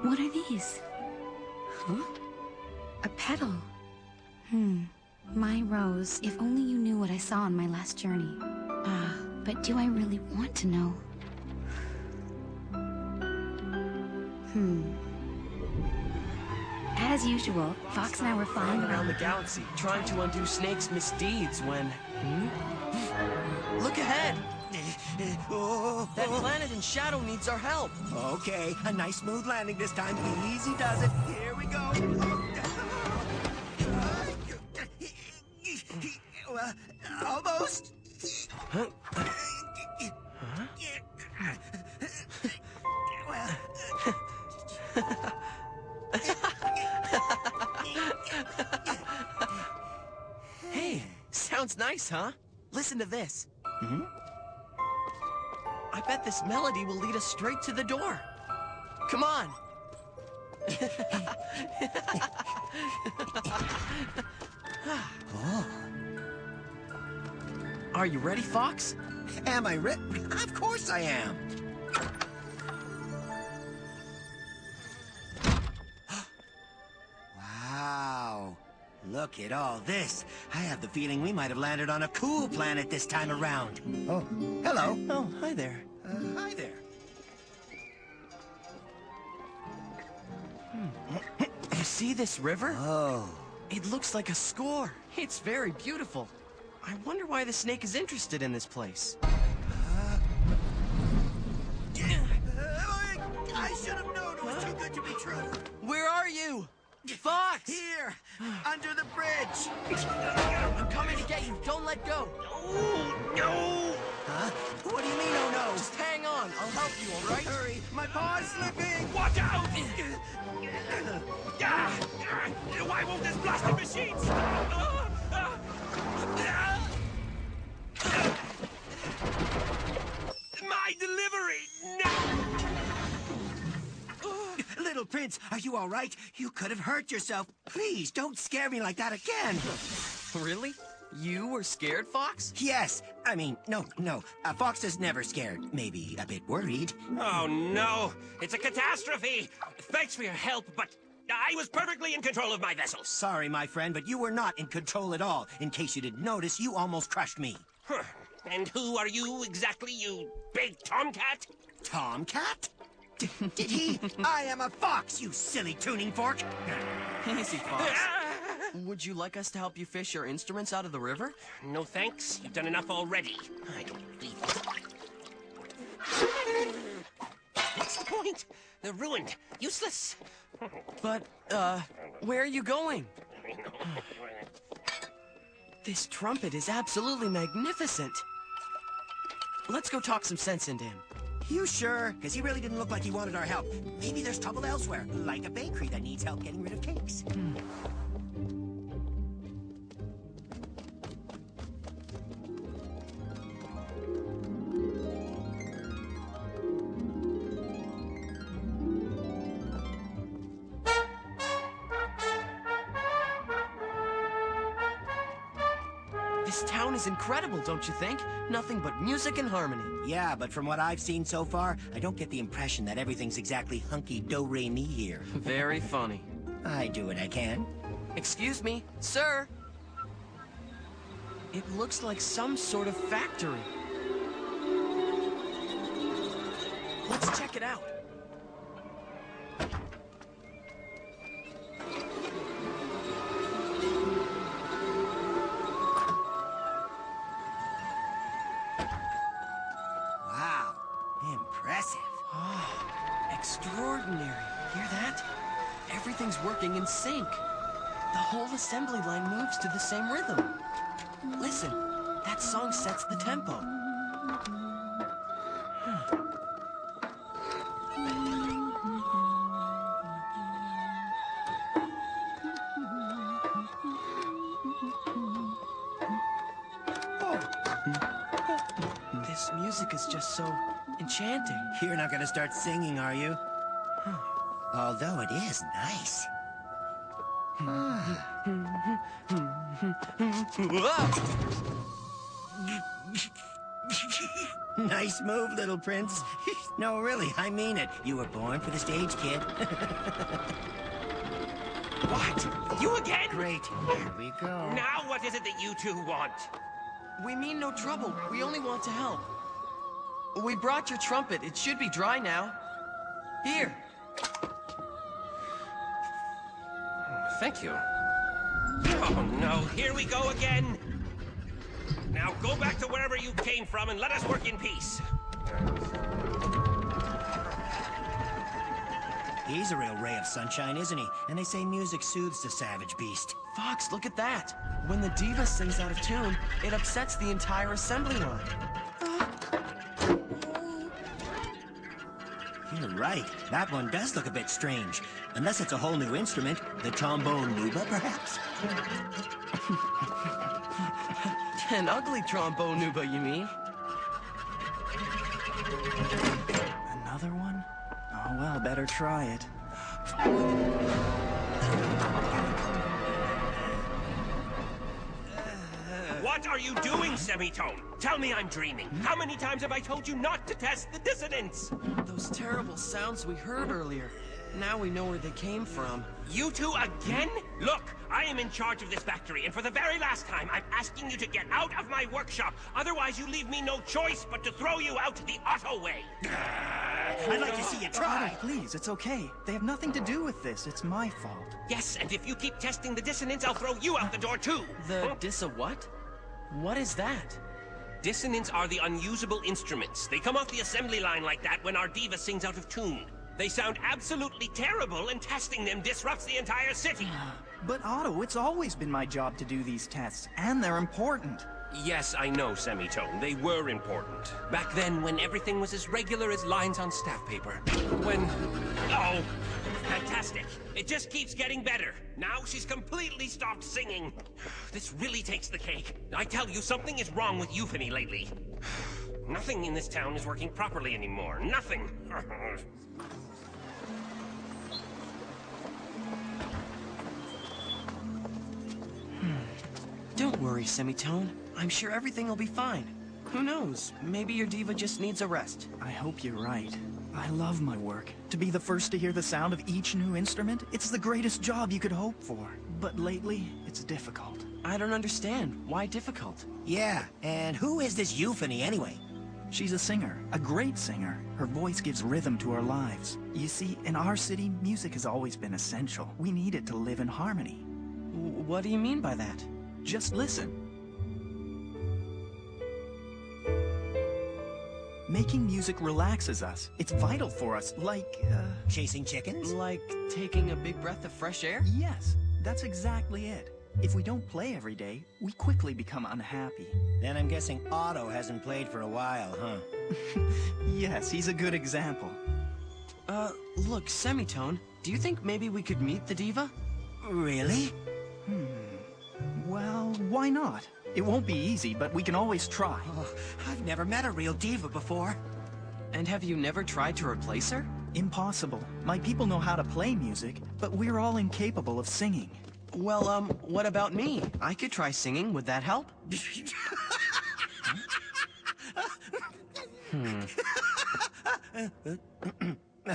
What are these? Huh? A petal. My Rose, if only you knew what I saw on my last journey. But do I really want to know? As usual, Fox and I were flying around the galaxy, trying to undo Snake's misdeeds when... Look ahead! That planet in shadow needs our help. Okay, a nice smooth landing this time. Easy does it. Here we go. Almost. Huh? Hey, sounds nice, huh? Listen to this. I bet this melody will lead us straight to the door. Come on. Are you ready, Fox? Am I ready? Of course I am. Wow. Look at all this. I have the feeling we might have landed on a cool planet this time around. Oh, hello. Oh, hi there. Hi there. You see this river? Oh. It looks like a score. It's very beautiful. I wonder why the snake is interested in this place. I should have known it was too good to be true. Where are you? Fox! Here, under the bridge. I'm coming to get you. Don't let go. No. Huh? What do you mean, oh no? Just hang on. I'll help you, all right? Hurry, my paw's slipping. Watch out! Why won't this blasted machine stop? My delivery! No! Little Prince, are you all right? You could have hurt yourself. Please, don't scare me like that again. Really? You were scared, Fox? Yes. I mean, no. Fox is never scared. Maybe a bit worried. Oh, no. It's a catastrophe. Thanks for your help, but I was perfectly in control of my vessel. Sorry, my friend, but you were not in control at all. In case you didn't notice, you almost crushed me. Huh. And who are you exactly, you big tomcat? Tomcat? Did he? I am a fox, you silly tuning fork. Easy, Fox. Would you like us to help you fish your instruments out of the river? No thanks. You've done enough already. I don't believe it. What's the point? They're ruined. Useless. But, where are you going? This trumpet is absolutely magnificent. Let's go talk some sense into him. You sure? Because he really didn't look like he wanted our help. Maybe there's trouble elsewhere, like a bakery that needs help getting rid of cakes. This town is incredible, don't you think? Nothing but music and harmony. Yeah, but from what I've seen so far, I don't get the impression that everything's exactly hunky-do-re-mi here. Very funny. I do what I can. Excuse me, sir. It looks like some sort of factory. Let's check it out. Wow, impressive. Oh, extraordinary. Hear that? Everything's working in sync. The whole assembly line moves to the same rhythm. Listen, that song sets the tempo. This music is just so enchanting. You're not gonna start singing, are you? Although it is nice. Nice move, little prince. No, really, I mean it. You were born for the stage, kid. What? You again? Great. Here we go. Now what is it that you two want? We mean no trouble. We only want to help. We brought your trumpet. It should be dry now. Here. Thank you. Oh no, here we go again. Now go back to wherever you came from and let us work in peace. He's a real ray of sunshine, isn't he? And they say music soothes the savage beast. Fox, look at that. When the diva sings out of tune, it upsets the entire assembly line. You're right. That one does look a bit strange. Unless it's a whole new instrument. The trombone nuba, perhaps? An ugly trombone nuba, you mean? Another one? Oh, well, better try it. What are you doing, Semitone? Tell me I'm dreaming. How many times have I told you not to test the dissonance? Those terrible sounds we heard earlier. Now we know where they came from. You two again? Look, I am in charge of this factory, and for the very last time, I'm asking you to get out of my workshop. Otherwise, you leave me no choice but to throw you out the auto way. I'd like to see you Otto, try. please, it's okay. They have nothing to do with this. It's my fault. Yes, and if you keep testing the dissonance, I'll throw you out the door too. The dissa what? What is that? Dissonants are the unusable instruments. They come off the assembly line like that when our diva sings out of tune. They sound absolutely terrible, and testing them disrupts the entire city. But Otto, it's always been my job to do these tests, and they're important. Yes, I know, Semitone. They were important. Back then, when everything was as regular as lines on staff paper. When... Oh, fantastic. It just keeps getting better. Now she's completely stopped singing. This really takes the cake. I tell you, something is wrong with Euphony lately. Nothing in this town is working properly anymore. Nothing. Don't worry, Semitone. I'm sure everything will be fine. Who knows? Maybe your diva just needs a rest. I hope you're right. I love my work. To be the first to hear the sound of each new instrument, it's the greatest job you could hope for. But lately, it's difficult. I don't understand. Why difficult? Yeah, and who is this Euphony anyway? She's a singer, a great singer. Her voice gives rhythm to our lives. You see, in our city, music has always been essential. We need it to live in harmony. What do you mean by that? Just listen. Making music relaxes us. It's vital for us, like, Chasing chickens? Like taking a big breath of fresh air? Yes, that's exactly it. If we don't play every day, we quickly become unhappy. Then I'm guessing Otto hasn't played for a while, huh? Yes, he's a good example. Look, Semitone, do you think maybe we could meet the diva? Really? Well, why not? It won't be easy, but we can always try. Oh, I've never met a real diva before. And have you never tried to replace her? Impossible. My people know how to play music, but we're all incapable of singing. Well, what about me? I could try singing. Would that help?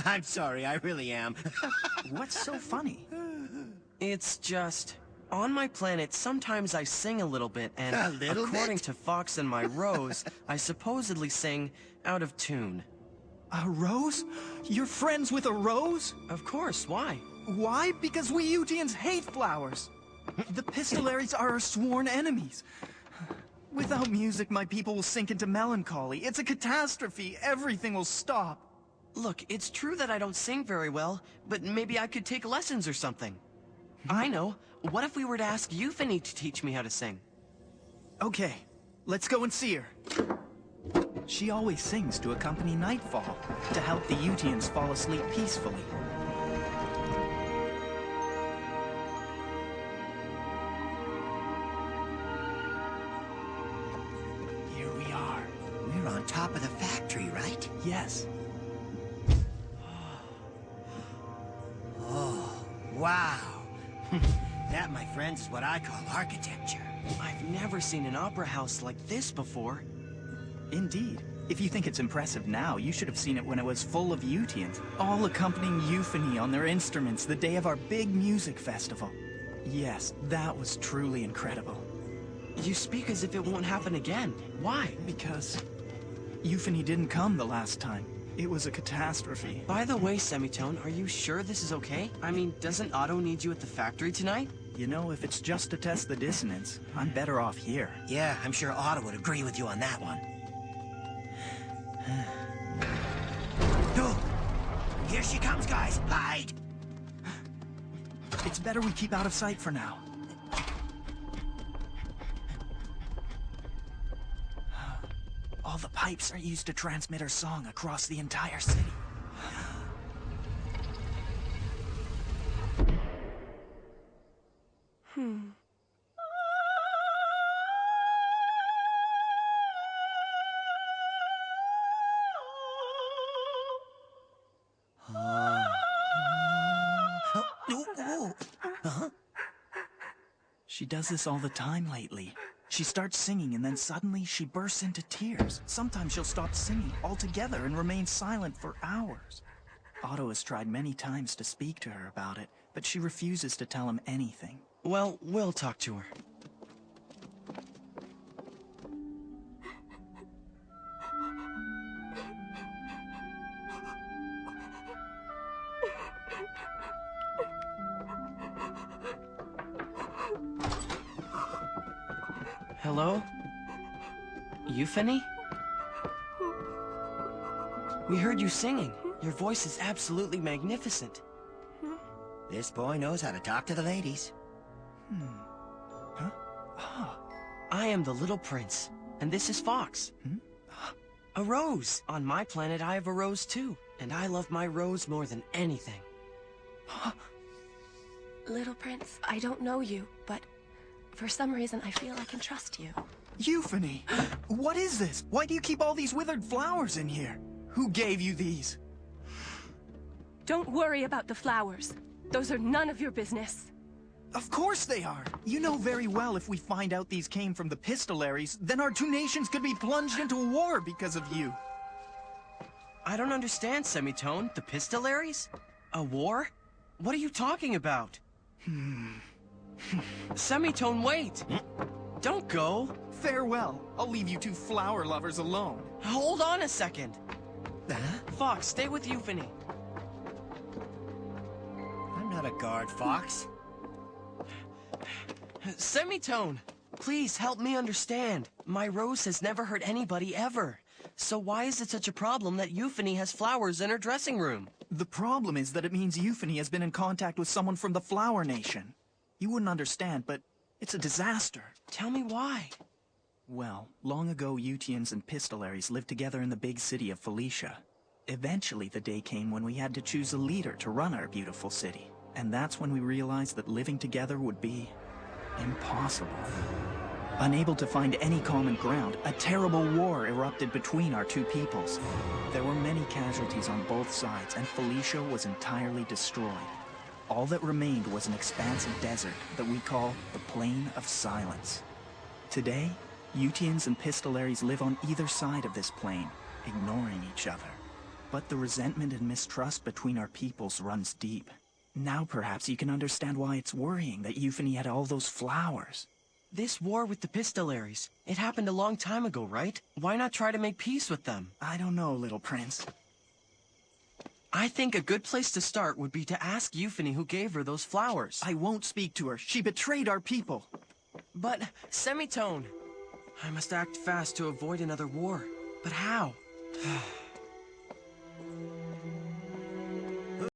I'm sorry, I really am. What's so funny? It's just... On my planet, sometimes I sing a little bit, and A little according bit? to Fox and my Rose, I supposedly sing out of tune. A rose? You're friends with a rose? Of course, why? Why? Because we Utians hate flowers. The Pistoleries are our sworn enemies. Without music, my people will sink into melancholy. It's a catastrophe. Everything will stop. Look, it's true that I don't sing very well, but maybe I could take lessons or something. I know. What if we were to ask Euphony to teach me how to sing? Okay, let's go and see her. She always sings to accompany nightfall, to help the Utians fall asleep peacefully. Here we are. We're on top of the factory, right? Yes. Oh, wow. That, my friends, is what I call architecture. I've never seen an opera house like this before. Indeed. If you think it's impressive now, you should have seen it when it was full of Utians, all accompanying Euphony on their instruments the day of our big music festival. Yes, that was truly incredible. You speak as if it won't happen again. Why? Because Euphony didn't come the last time. It was a catastrophe. By the way, Semitone, are you sure this is okay? I mean, doesn't Otto need you at the factory tonight? You know, if it's just to test the dissonance, I'm better off here. Yeah, I'm sure Otto would agree with you on that one. Oh, here she comes, guys. Hide! It's better we keep out of sight for now. All the pipes are used to transmit her song across the entire city. She does this all the time lately. She starts singing and then suddenly she bursts into tears. Sometimes she'll stop singing altogether and remain silent for hours. Otto has tried many times to speak to her about it, but she refuses to tell him anything. Well, we'll talk to her. Hello? Euphony? We heard you singing. Your voice is absolutely magnificent. This boy knows how to talk to the ladies. Huh? Ah. I am the little prince, and this is Fox. A rose. On my planet, I have a rose too, and I love my rose more than anything. Little Prince, I don't know you, but for some reason I feel I can trust you. Euphony! What is this? Why do you keep all these withered flowers in here? Who gave you these? Don't worry about the flowers. Those are none of your business. Of course they are! You know very well if we find out these came from the Pistolaries, then our two nations could be plunged into war because of you. I don't understand, Semitone. The Pistolaries? A war? What are you talking about? Semitone, wait! Don't go! Farewell. I'll leave you two flower lovers alone. Hold on a second. Fox, stay with Euphony. I'm not a guard, Fox. Semitone, please help me understand. My rose has never hurt anybody ever. So why is it such a problem that Euphony has flowers in her dressing room? The problem is that it means Euphony has been in contact with someone from the Flower Nation. You wouldn't understand, but it's a disaster. Tell me why. Well, long ago Utians and Pistolaries lived together in the big city of Felicia. Eventually the day came when we had to choose a leader to run our beautiful city. And that's when we realized that living together would be impossible. Unable to find any common ground, a terrible war erupted between our two peoples. There were many casualties on both sides, and Felicia was entirely destroyed. All that remained was an expansive desert that we call the Plain of Silence. Today, Utians and Pistolaries live on either side of this plain, ignoring each other. But the resentment and mistrust between our peoples runs deep. Now perhaps you can understand why it's worrying that Euphony had all those flowers. This war with the Pistolaries, it happened a long time ago, right? Why not try to make peace with them? I don't know, little prince. I think a good place to start would be to ask Euphony who gave her those flowers. I won't speak to her. She betrayed our people. But, Semitone, I must act fast to avoid another war. But how?